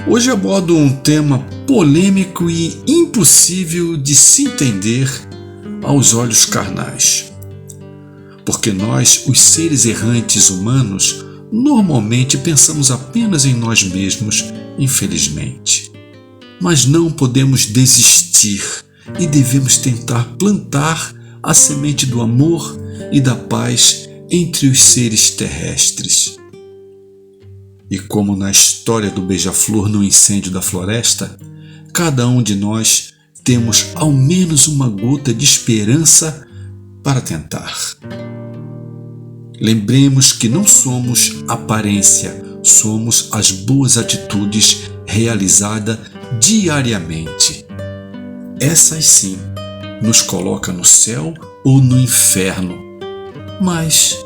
Hoje abordo um tema polêmico e impossível de se entender aos olhos carnais. Porque nós, os seres errantes humanos, normalmente pensamos apenas em nós mesmos, infelizmente. Mas não podemos desistir e devemos tentar plantar a semente do amor e da paz entre os seres terrestres. E como na história do beija-flor no incêndio da floresta, cada um de nós temos ao menos uma gota de esperança para tentar. Lembremos que não somos aparência, somos as boas atitudes realizadas diariamente. Essas sim nos coloca no céu ou no inferno, mas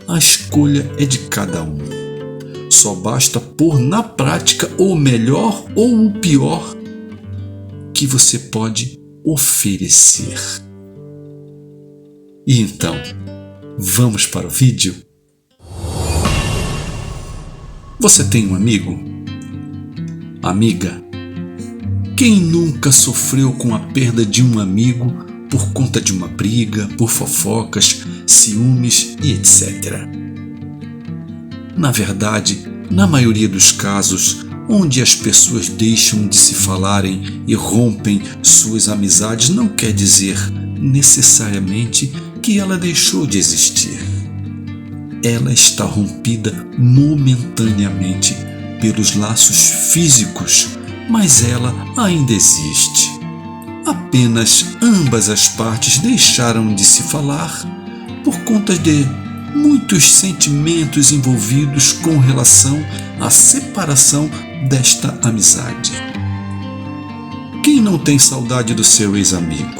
a escolha é de cada um. Só basta pôr na prática o melhor ou o pior que você pode oferecer. E então, vamos para o vídeo? Você tem um amigo? Amiga? Quem nunca sofreu com a perda de um amigo por conta de uma briga, por fofocas, ciúmes e etc. Na verdade, na maioria dos casos, onde as pessoas deixam de se falarem e rompem suas amizades, não quer dizer necessariamente que ela deixou de existir. Ela está rompida momentaneamente pelos laços físicos, mas ela ainda existe. Apenas ambas as partes deixaram de se falar por conta de muitos sentimentos envolvidos com relação à separação desta amizade. Quem não tem saudade do seu ex-amigo?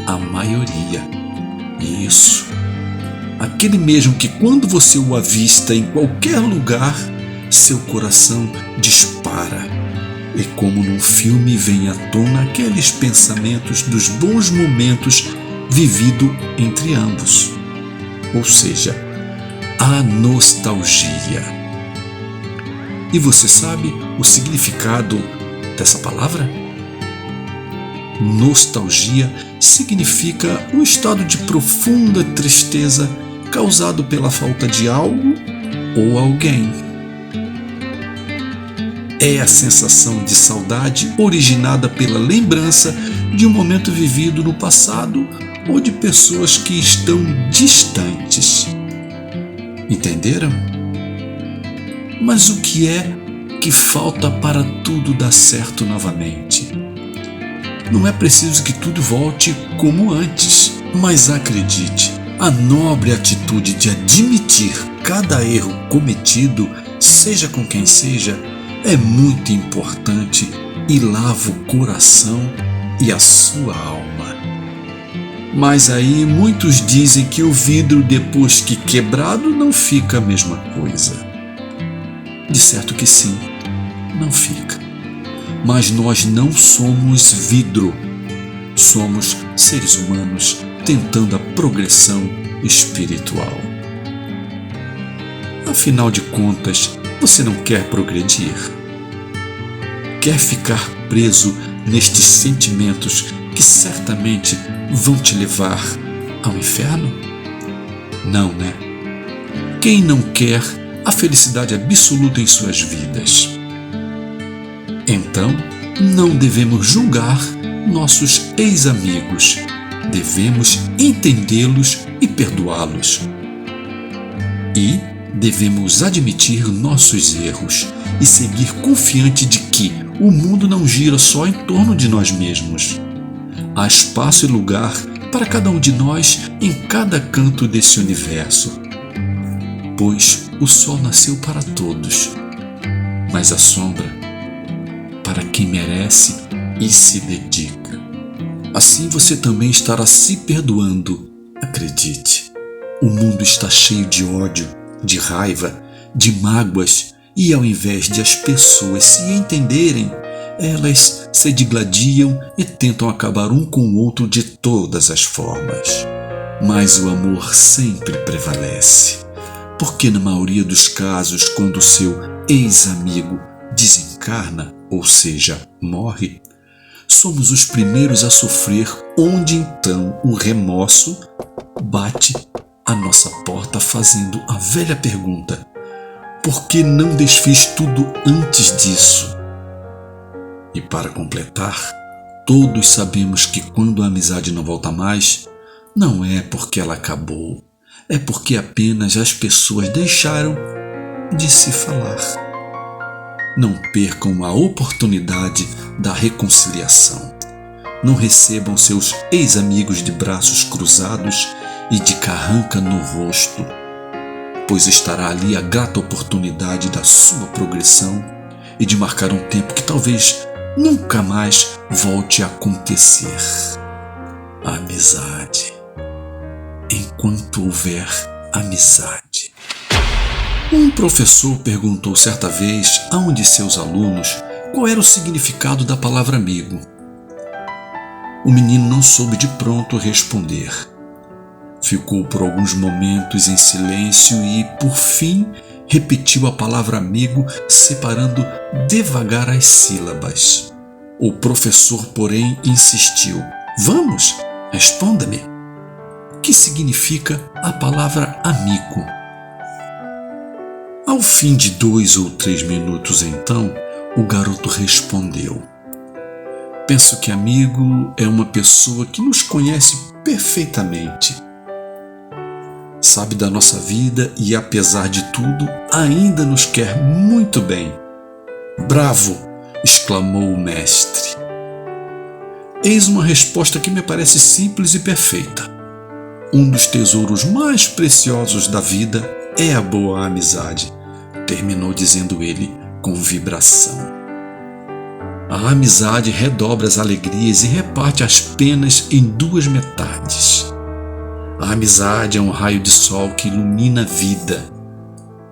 A maioria. Isso. Aquele mesmo que quando você o avista em qualquer lugar, seu coração dispara. E como num filme vem à tona aqueles pensamentos dos bons momentos vividos entre ambos. Ou seja, a nostalgia. E você sabe o significado dessa palavra? Nostalgia significa um estado de profunda tristeza causado pela falta de algo ou alguém. É a sensação de saudade originada pela lembrança de um momento vivido no passado ou de pessoas que estão distantes. Entenderam? Mas o que é que falta para tudo dar certo novamente? Não é preciso que tudo volte como antes, mas acredite, a nobre atitude de admitir cada erro cometido, seja com quem seja, é muito importante e lava o coração e a sua alma. Mas aí muitos dizem que o vidro, depois que quebrado, não fica a mesma coisa. De certo que sim, não fica. Mas nós não somos vidro. Somos seres humanos tentando a progressão espiritual. Afinal de contas, você não quer progredir? Quer ficar preso nestes sentimentos que certamente vão te levar ao inferno? Não, né? Quem não quer a felicidade absoluta em suas vidas? Então, não devemos julgar nossos ex-amigos. Devemos entendê-los e perdoá-los. E devemos admitir nossos erros e seguir confiante de que o mundo não gira só em torno de nós mesmos. Há espaço e lugar para cada um de nós em cada canto desse universo. Pois o sol nasceu para todos, mas a sombra para quem merece e se dedica. Assim você também estará se perdoando. Acredite, o mundo está cheio de ódio, de raiva, de mágoas, e ao invés de as pessoas se entenderem, elas se digladiam e tentam acabar um com o outro de todas as formas. Mas o amor sempre prevalece, porque na maioria dos casos, quando seu ex-amigo desencarna, ou seja, morre, somos os primeiros a sofrer, onde então o remorso bate à nossa porta fazendo a velha pergunta: por que não desfiz tudo antes disso? E para completar, todos sabemos que quando a amizade não volta mais, não é porque ela acabou, é porque apenas as pessoas deixaram de se falar. Não percam a oportunidade da reconciliação. Não recebam seus ex-amigos de braços cruzados e de carranca no rosto, pois estará ali a grata oportunidade da sua progressão e de marcar um tempo que talvez nunca mais volte a acontecer. A amizade. Enquanto houver amizade. Um professor perguntou certa vez a um de seus alunos qual era o significado da palavra amigo. O menino não soube de pronto responder. Ficou por alguns momentos em silêncio e, por fim, repetiu a palavra amigo, separando devagar as sílabas. O professor, porém, insistiu: Vamos, responda-me. O que significa a palavra amigo? Ao fim de 2 ou 3 minutos, então, o garoto respondeu: Penso que amigo é uma pessoa que nos conhece perfeitamente. Sabe da nossa vida e, apesar de tudo, ainda nos quer muito bem. Bravo! Exclamou o mestre. Eis uma resposta que me parece simples e perfeita. Um dos tesouros mais preciosos da vida é a boa amizade, terminou dizendo ele com vibração. A amizade redobra as alegrias e reparte as penas em 2 metades. A amizade é um raio de sol que ilumina a vida.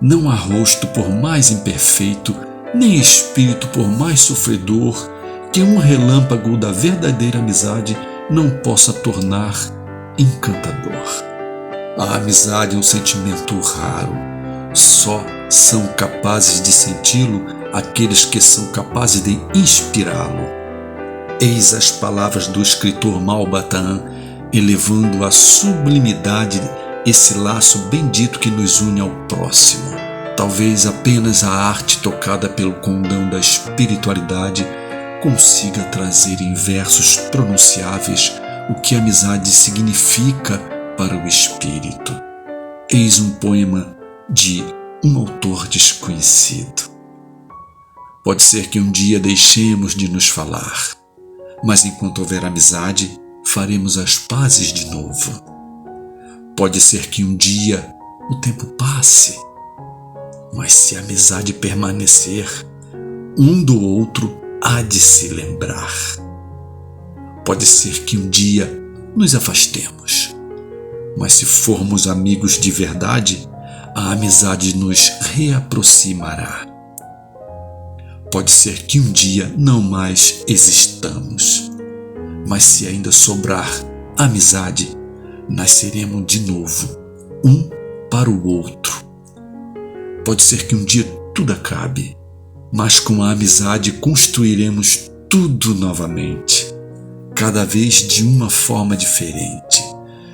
Não há rosto por mais imperfeito, nem espírito por mais sofredor, que um relâmpago da verdadeira amizade não possa tornar encantador. A amizade é um sentimento raro. Só são capazes de senti-lo aqueles que são capazes de inspirá-lo. Eis as palavras do escritor Malbataán, elevando à sublimidade esse laço bendito que nos une ao próximo. Talvez apenas a arte tocada pelo condão da espiritualidade consiga trazer em versos pronunciáveis o que a amizade significa para o espírito. Eis um poema de um autor desconhecido. Pode ser que um dia deixemos de nos falar, mas enquanto houver amizade, faremos as pazes de novo. Pode ser que um dia o tempo passe, mas se a amizade permanecer, um do outro há de se lembrar. Pode ser que um dia nos afastemos, mas se formos amigos de verdade, a amizade nos reaproximará. Pode ser que um dia não mais existamos, mas se ainda sobrar amizade, nasceremos de novo, um para o outro. Pode ser que um dia tudo acabe, mas com a amizade construiremos tudo novamente, cada vez de uma forma diferente,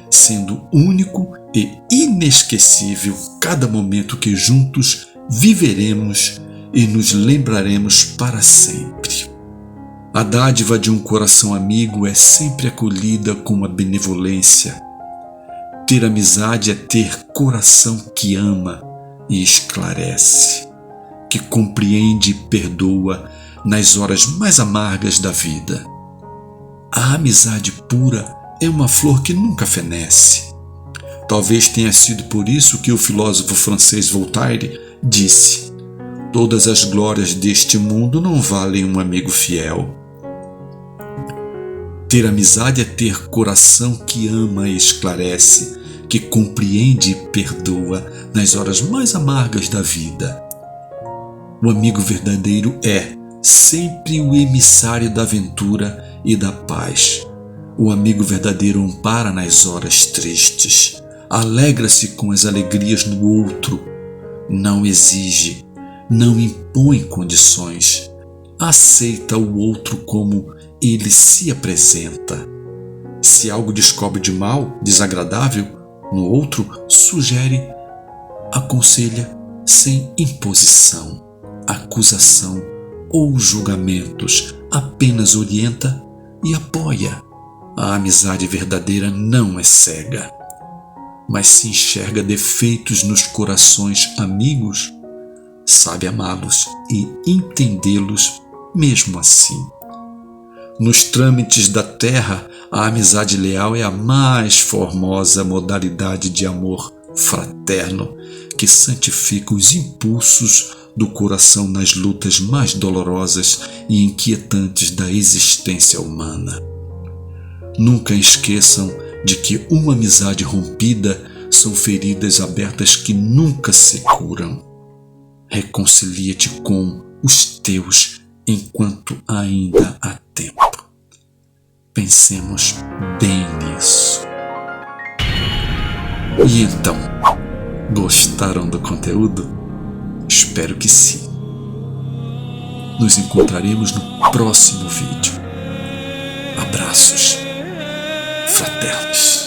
sendo único e inesquecível cada momento que juntos viveremos e nos lembraremos para sempre. A dádiva de um coração amigo é sempre acolhida com uma benevolência. Ter amizade é ter coração que ama e esclarece, que compreende e perdoa nas horas mais amargas da vida. A amizade pura é uma flor que nunca fenece. Talvez tenha sido por isso que o filósofo francês Voltaire disse: todas as glórias deste mundo não valem um amigo fiel. Ter amizade é ter coração que ama e esclarece, que compreende e perdoa nas horas mais amargas da vida. O amigo verdadeiro é sempre o emissário da aventura e da paz. O amigo verdadeiro ampara nas horas tristes, alegra-se com as alegrias do outro, não exige, não impõe condições, aceita o outro como ele se apresenta. Se algo descobre de mal, desagradável, no outro, sugere, aconselha sem imposição, acusação ou julgamentos, apenas orienta e apoia. A amizade verdadeira não é cega, mas se enxerga defeitos nos corações amigos, sabe amá-los e entendê-los mesmo assim. Nos trâmites da terra, a amizade leal é a mais formosa modalidade de amor fraterno que santifica os impulsos do coração nas lutas mais dolorosas e inquietantes da existência humana. Nunca esqueçam de que uma amizade rompida são feridas abertas que nunca se curam. Reconcilia-te com os teus enquanto ainda há tempo. Pensemos bem nisso. E então, gostaram do conteúdo? Espero que sim. Nos encontraremos no próximo vídeo. Abraços fraternos.